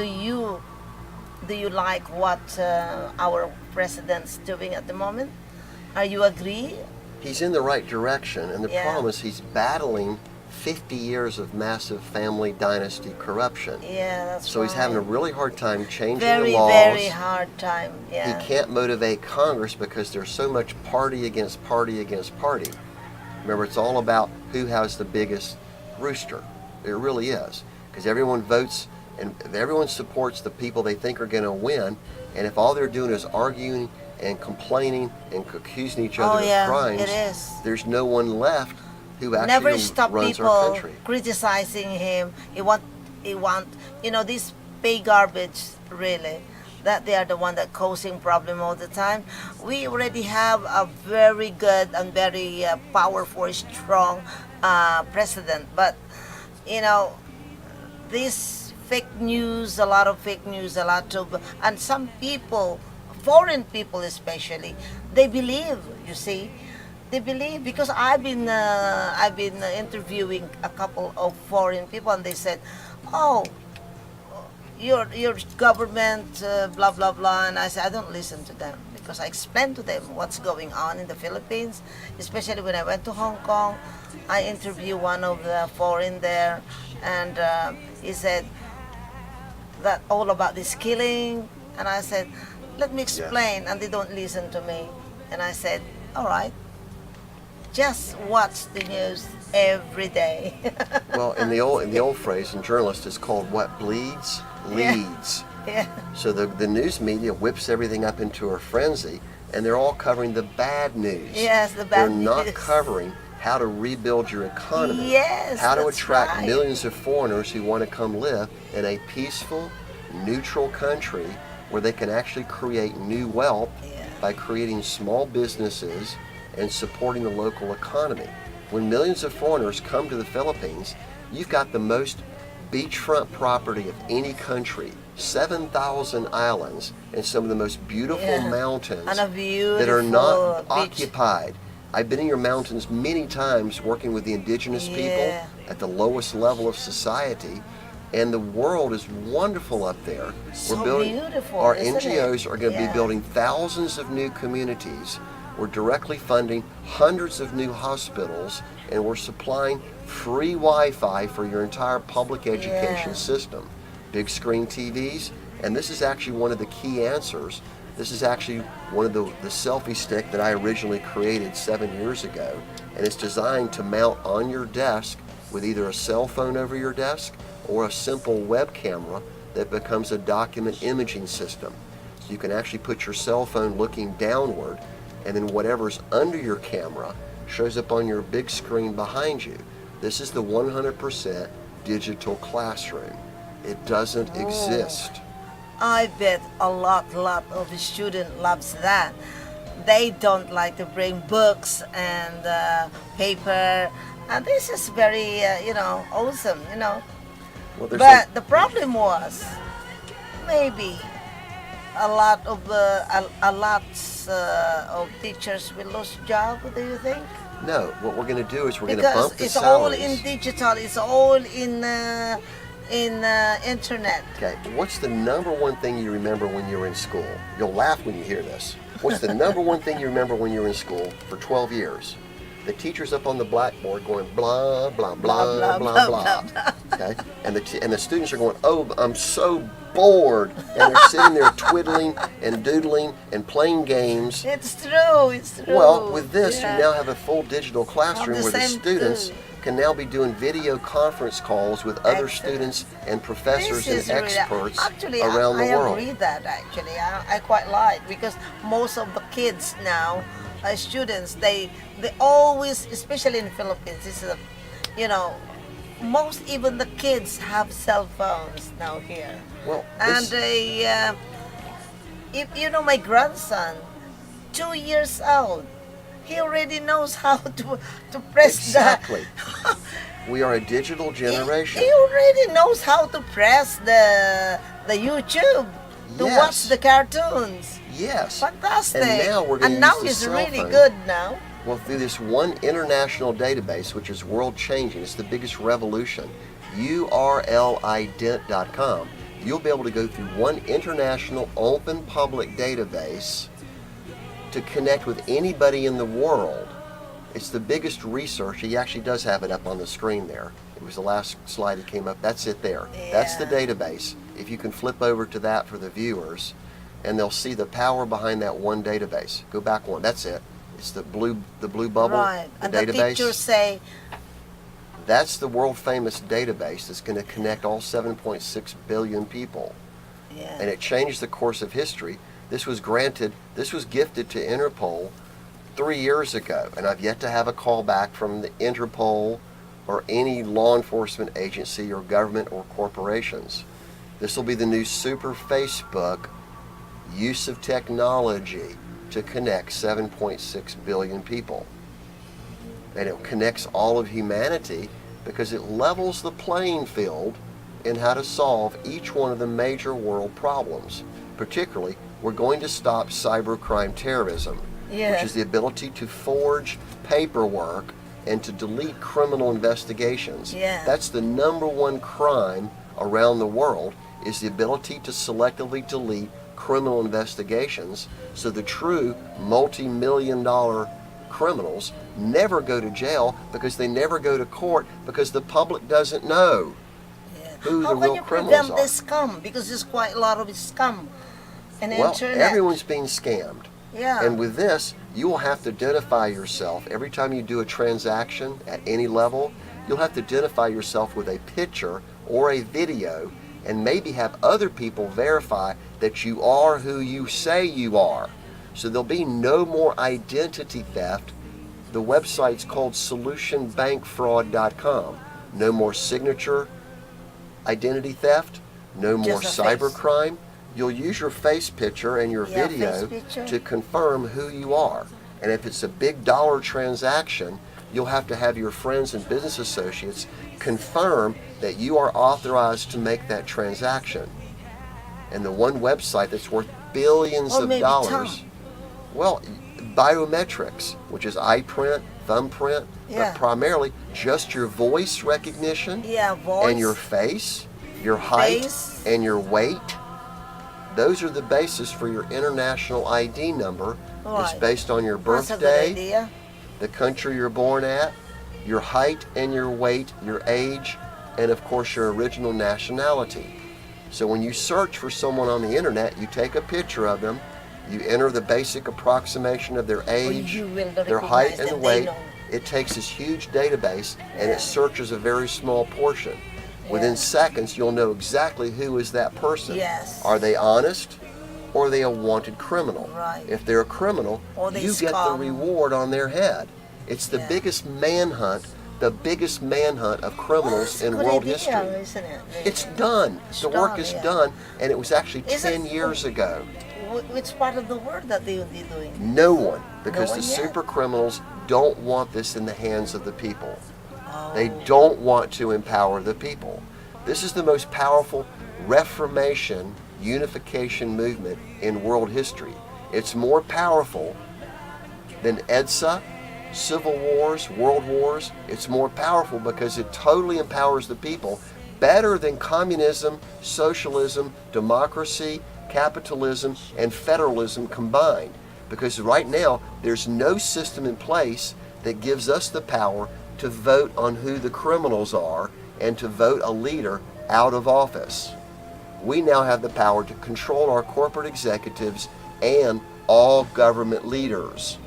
you like what our president's doing at the moment? Are you agree? he's in the right direction, and the Yeah. problem is he's battling 50 years of massive family dynasty corruption. Yeah, that's So he's having a right. really hard time changing very, the laws. very hard time. He Yeah. can't motivate Congress because there's so much party against party against party. Remember, it's all about who has the biggest rooster. It really is. Because everyone votes and everyone supports the people they think are going to win. And if all they're doing is arguing and complaining and accusing each other Oh yeah, of crimes, it is. there's no one left who Never actually stop runs our people country. criticizing him. He want, this pay garbage really. That they are the one that causing problem all the time. We already have a very good and very powerful, strong president, but this fake news, a lot of fake news, and some people, foreign people especially, they believe. You see, they believe because I've been interviewing a couple of foreign people, and they said, "Oh, your government, blah blah blah," and I said I don't listen to them because I explained to them what's going on in the Philippines, especially when I went to Hong Kong. I interviewed one of the foreign there, and he said that all about this killing, and I said, let me explain, and they don't listen to me, and I said, all right, just watch the news every day. Well, in the old phrase in journalists, it's called what bleeds leads. Yeah. So the news media whips everything up into a frenzy, and they're all covering the bad news. Yes, the bad They're not news. covering how to rebuild your economy. Yes, how to that's attract right. millions of foreigners who want to come live in a peaceful, neutral country where they can actually create new wealth by creating small businesses and supporting the local economy. When millions of foreigners come to the Philippines, you've got the most beachfront property of any country, 7,000 islands, and some of the most beautiful mountains And a beautiful that are not beach. occupied. I've been in your mountains many times working with the indigenous people at the lowest level of society, and the world is wonderful up there. So beautiful, our isn't NGOs it? are going to Yeah. be building thousands of new communities. We're directly funding hundreds of new hospitals, and we're supplying free Wi-Fi for your entire public education system. Big screen TVs, and this is actually one of the key answers. This is actually one of the selfie stick that I originally created 7 years ago, and it's designed to mount on your desk with either a cell phone over your desk or a simple web camera that becomes a document imaging system. So you can actually put your cell phone looking downward, and then whatever's under your camera shows up on your big screen behind you. This is the 100% digital classroom. It doesn't exist. I bet a lot of the student loves that. They don't like to bring books and paper, and this is very, awesome, Well, there's But the problem was maybe a lot of teachers will lose job. Do you think? no, what we're going to do is we're going to Because bump the it's all salaries. in digital. It's all in internet. Okay, what's the number one thing you remember when you were in school? You'll laugh when you hear this. What's the number one thing you remember when you were in school for 12 years? The teacher's up on the blackboard going blah, blah, blah, blah, blah. Okay, and the students are going, oh, I'm so bored. And they're sitting there twiddling and doodling and playing games. It's true. It's true. Well, with this, Yeah. you now have a full digital classroom the where the same students too. can now be doing video conference calls with other Excellent. students and professors This and is really, experts actually, around the I world. agree that actually. I quite like, because most of the kids now, students, they always, especially in Philippines, this is a, you know, most even the kids have cell phones now here. Well, And this, if you know my grandson, 2 years old, he already knows how to press exactly. the. We are a digital generation. He already knows how to press the YouTube to Yes. watch the cartoons. Yes. Fantastic. And now we're going to And now use the he's cell really phone. good now. Well, through this one international database, which is world-changing, it's the biggest revolution, urlident.com, you'll be able to go through one international open public database to connect with anybody in the world. It's the biggest research. He actually does have it up on the screen there. It was the last slide that came up. That's it there. That's the Yeah. database. If you can flip over to that for the viewers, and they'll see the power behind that one database. Go back one. That's it. It's the blue bubble, Right. the And database. the pictures say, That's the world famous database that's going to connect all 7.6 billion people. yeah. And it changed the course of history. This was gifted to Interpol 3 years ago, and I've yet to have a call back from the Interpol or any law enforcement agency or government or corporations. This will be the new super Facebook use of technology to connect 7.6 billion people. And it connects all of humanity because it levels the playing field in how to solve each one of the major world problems. Particularly, we're going to stop cybercrime terrorism, Yeah. which is the ability to forge paperwork and to delete criminal investigations. Yeah. That's the number one crime around the world, is the ability to selectively delete criminal investigations, so the true multi-million-dollar criminals never go to jail, because they never go to court, because the public doesn't know Yeah. who How the can real you criminals prevent are. this scam? Because there's quite a lot of scam in the Well, internet. everyone's being scammed. Yeah. And with this, you will have to identify yourself. Every time you do a transaction at any level, you'll have to identify yourself with a picture or a video, and maybe have other people verify that you are who you say you are. So there'll be no more identity theft. The website's called solutionbankfraud.com. No more signature identity theft, no more Just a face. cybercrime. You'll use your face picture and your Yeah, video face picture. to confirm who you are. And if it's a big dollar transaction, you'll have to have your friends and business associates confirm that you are authorized to make that transaction. And the one website that's worth billions Or of maybe dollars, Tom. well, biometrics, which is eye print, thumbprint, Yeah. but primarily just your voice recognition Yeah, voice. and your face, your height, Face. and your weight. Those are the basis for your international ID number. It's Right. based on your That's a good birthday, idea. the country you're born at, your height and your weight, your age, and of course your original nationality. So when you search for someone on the internet, you take a picture of them, you enter the basic approximation of their age, you will their height recognize and them, they weight. know. It takes this huge database and Yeah. it searches a very small portion. Within Yeah. seconds, you'll know exactly who is that person. Yes. Are they honest, or are they a wanted criminal? Right. If they're a criminal, Or they you get the scum. reward on their head. It's the Yeah. biggest manhunt of criminals That's a in good world idea, history. isn't it? It's done. It's The work done, is yeah. done, and it was actually Is it- 10 years ago. Which part of the world that they will be doing? No one, because one the yet. super criminals don't want this in the hands of the people. Oh. They don't want to empower the people. This is the most powerful Reformation, unification movement in world history. It's more powerful than EDSA, civil wars, world wars. It's more powerful because it totally empowers the people, better than communism, socialism, democracy, capitalism, and federalism combined. Because right now, there's no system in place that gives us the power to vote on who the criminals are and to vote a leader out of office. We now have the power to control our corporate executives and all government leaders.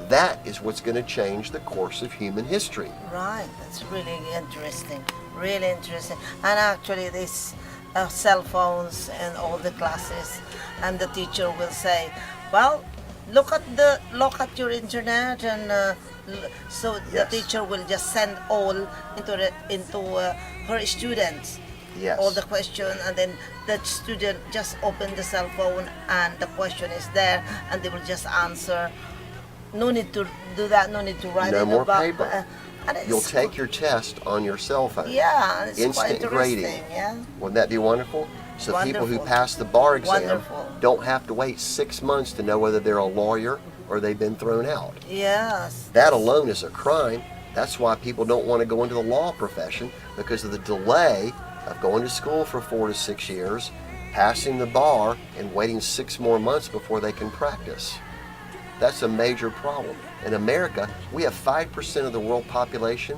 That is what's going to change the course of human history. Right, that's really interesting. Really interesting. And actually, this cell phones and all the classes, and the teacher will say, "Well, look at your internet," and so the Yes. teacher will just send all into her students. Yes. All the question, and then the student just open the cell phone and the question is there, and they will just answer. No need to do that. No need to write No in more the book. paper. And it's You'll take your test on your cell phone. Yeah, and it's quite Instant interesting. grading. Yeah. Wouldn't that be wonderful? So people who Wonderful. pass the bar exam Wonderful. don't have to wait 6 months to know whether they're a lawyer or they've been thrown out. Yes. That alone is a crime. That's why people don't want to go into the law profession, because of the delay of going to school for 4 to 6 years, passing the bar, and waiting 6 more months before they can practice. That's a major problem. In America, we have 5% of the world population,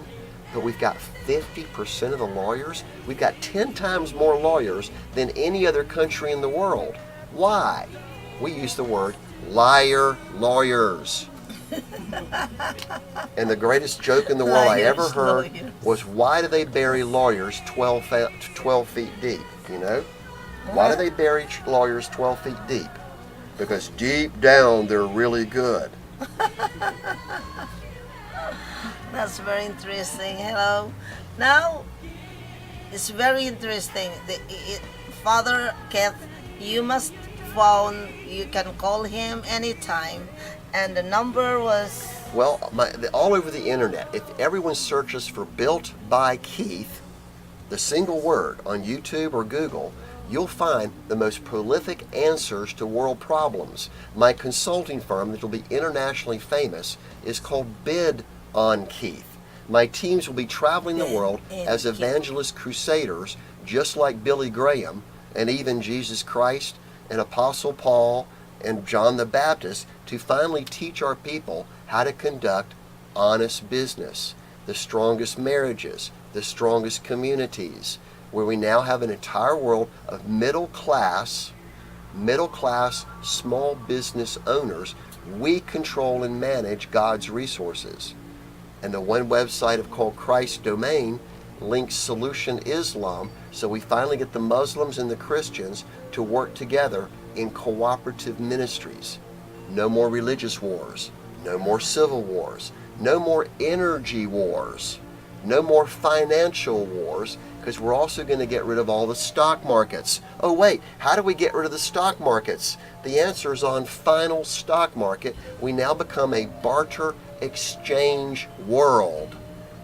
but we've got 50% of the lawyers. We've got 10 times more lawyers than any other country in the world. Why? We use the word liar lawyers. And the greatest joke in the world I ever Liars, heard lawyers. was, why do they bury lawyers 12 feet deep? You know? Why do they bury lawyers 12 feet deep? Because deep down they're really good. That's very interesting. Hello. Now, it's very interesting. Father Keith, you must phone. You can call him anytime, and the number was. Well, all over the internet, if everyone searches for Built by Keith, the single word, on YouTube or Google, you'll find the most prolific answers to world problems. My consulting firm, that will be internationally famous, is called Bid on Keith. My teams will be traveling the world as evangelist crusaders, just like Billy Graham and even Jesus Christ and Apostle Paul and John the Baptist, to finally teach our people how to conduct honest business, the strongest marriages, the strongest communities, where we now have an entire world of middle class, small business owners. We control and manage God's resources. And the one website called Christ Domain links Solution Islam, so we finally get the Muslims and the Christians to work together in cooperative ministries. No more religious wars, no more civil wars, no more energy wars, no more financial wars, because we're also going to get rid of all the stock markets. Oh wait, how do we get rid of the stock markets? The answer is on final stock market. We now become a barter exchange world.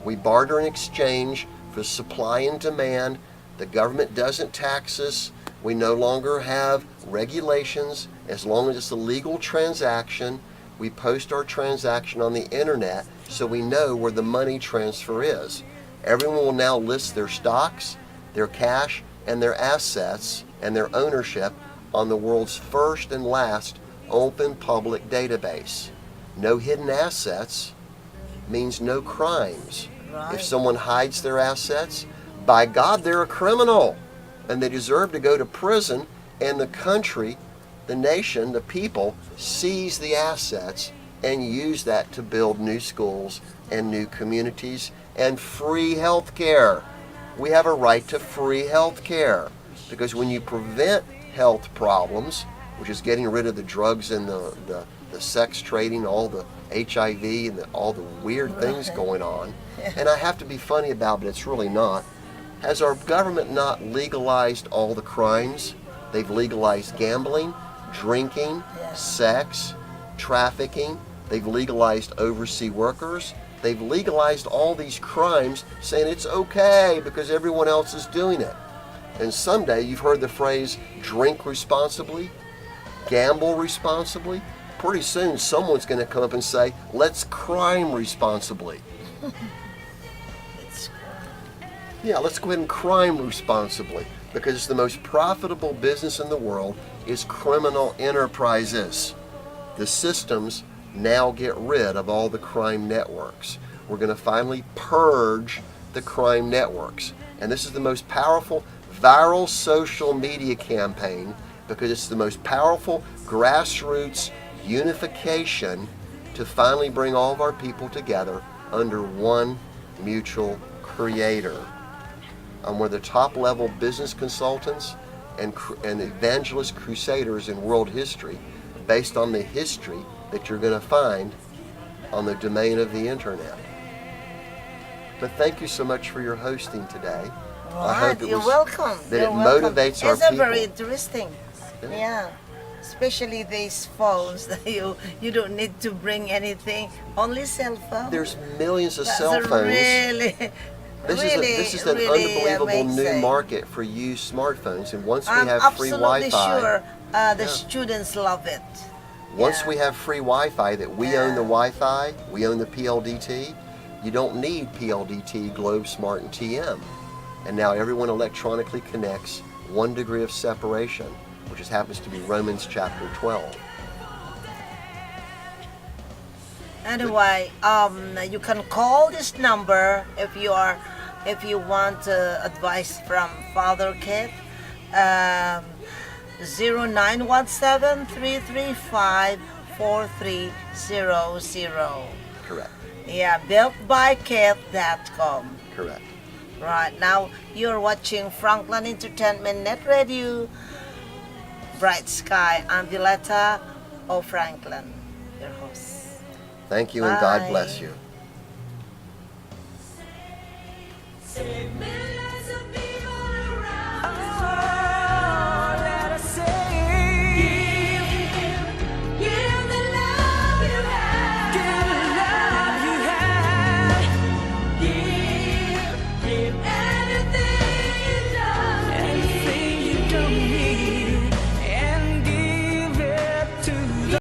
We barter and exchange for supply and demand. The government doesn't tax us. We no longer have regulations. As long as it's a legal transaction, we post our transaction on the internet so we know where the money transfer is. Everyone will now list their stocks, their cash, and their assets and their ownership on the world's first and last open public database. No hidden assets means no crimes. Right. If someone hides their assets, by God, they're a criminal, and they deserve to go to prison, and the country, the nation, the people seize the assets and use that to build new schools and new communities and free health care. We have a right to free health care, because when you prevent health problems, which is getting rid of the drugs and the sex trading, all the HIV and all the weird things going on, and I have to be funny about it, but it's really not. Has our government not legalized all the crimes? They've legalized gambling, drinking, sex, trafficking. They've legalized overseas workers. They've legalized all these crimes, saying it's okay because everyone else is doing it. And someday, you've heard the phrase, drink responsibly, gamble responsibly. Pretty soon, someone's going to come up and say, let's crime responsibly. Yeah, let's go ahead and crime responsibly, because the most profitable business in the world is criminal enterprises. The systems now get rid of all the crime networks. We're going to finally purge the crime networks. And this is the most powerful viral social media campaign, because it's the most powerful grassroots unification to finally bring all of our people together under one mutual creator. I'm one of the top level business consultants and evangelist crusaders in world history, based on the history that you're going to find on the domain of the internet. But thank you so much for your hosting today. I hope You're welcome. that You're it welcome. motivates our It's a people. very interesting. Yeah. Especially these phones that you don't need to bring anything, only cell phone. There's millions of That's cell phones. Really, This is an really unbelievable new amazing. market for used smartphones, and once we I'm have free absolutely Wi-Fi, sure the students love it. once Yeah. we have free Wi-Fi, that we own the Wi-Fi, we own the PLDT, you don't need PLDT, Globe, Smart, and TM. And now everyone electronically connects 1 degree of separation, which just happens to be Romans chapter 12. Anyway, you can call this number if you want advice from Father Kit. 0917-335-4300. Correct. Yeah, builtbykit.com. Correct. Right, now you're watching Franklin Entertainment Net Radio, Bright Sky. I'm Violetta O. Franklin, your host. Thank you, and God Bye. bless you. Save me.